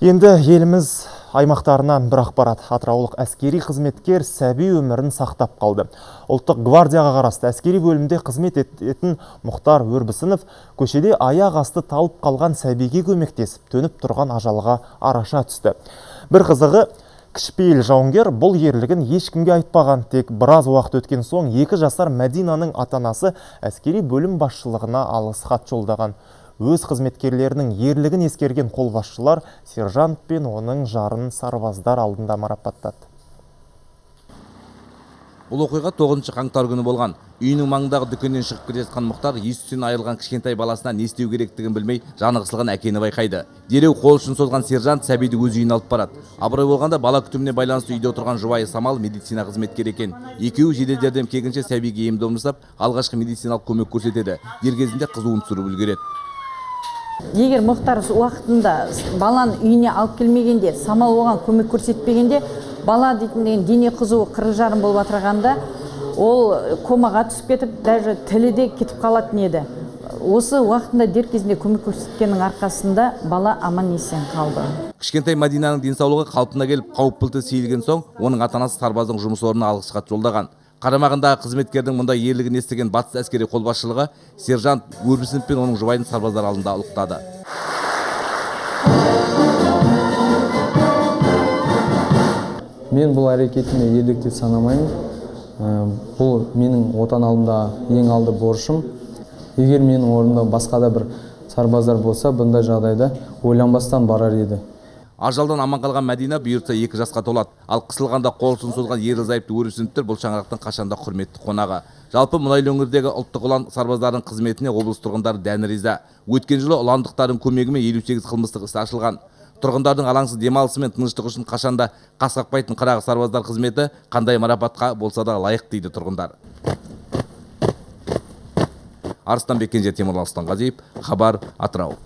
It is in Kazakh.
Енді еліміз аймақтарынан бір ақпарат. Атыраулық әскери қызметкер сәби өмірін сақтап қалды. Ұлттық гвардияға қарасты әскери бөлімде қызмет ететін Мұхтар Өрбісінов көшеде аяқ асты талып қалған сәбиге көмектесіп, төніп тұрған ажалға араша түсті. Bir қызығы, кішіпейіл жауынгер бұл ерлігін ешкімге айтпаған. Тек біраз уақыт өткен соң 2 жасар Мәдинаның ата-анасы әскери бөлім басшылығына алғыс хат жолдаған. Өз қызметкерлерінің ерлігін ескерген қолбасшылар сержант пен оның жарын сарбаздар алдында марапаттады. Бұл оқиға 9 қаңтар күні болған. Үйінің маңындағы дүкеннен шығып келе жатқан Мұхтар ес-түсінен айырылған кішкентай баласына не істеу керектігін білмей, жаны қысылған әкені байқайды. Дереу қол ұшын созған сержант сәбиді өз үйіне алып барады. Абырой болғанда бала күтіміне байланысты үйде отырған жұбайы Самал медицина қызметкері екен. Екеуі жедел жәрдем келгенше сәбиге ем-дом жасап, алғашқы медициналық көмек көрсетеді. Дер кезінде қызуын түсіріп үлгереді. Егер Мұхтар уақытында баланы үйіне алып келмегенде, Самал оған көмек көрсетпегенде, бала дейтіндеген дене қызуы 40 жарым болып отырғанда, ол комаға түсіп кетіп, даже тілі де кетіп қалатын еді. Осы уақытында дер кезінде көмек көрсеткеннің арқасында бала аман-есен қалды. Кішкентай Мәдинаның денсаулығы қалпына келіп, қауіп бұлты сейілген соң, оның ата-анасы сарбаздың жұмыс орнына алғыс хат жолдаған. Қарамағындағы қызметкердің мұндай ерлігін естіген батыс әскери қолбасшылығы сержант Өрбісінов пен оның жұбайын сарбаздар алдында ұлықтады. Мен бұл әрекетіме ерлік деп санамаймын. Бұл менің отан алдында ең алды борышым. Егер менің орнымда басқа да бір сарбаздар болса, бұндай жағдайда ойланбастан барар еді. Ажалдан аман қалған Мәдина бұйыртса 2 жасқа толады. Ал қысылғанда қол ұшын созған ерлі-зайыпты Өрбісіновтер бұл шаңырақтың қашанда құрметті қонағы. Жалпы мұнайлы өңірдегі ұлттық ұлан сарбаздардың қызметіне облыс тұрғындары дән риза. Өткен жылы ұландықтардың көмегімен 58 қылмыстық іс ашылған. Тұрғындардың алаңсыз демалысы мен тыныштық үшін қашанда қас қақпайтын қырағы сарбаздар қызметі қандай марапатқа болса да лайық дейді тұрғындар. Арыстанбек Кенже, Темірлан Сұлтанғазиев, Хабар, Атырау.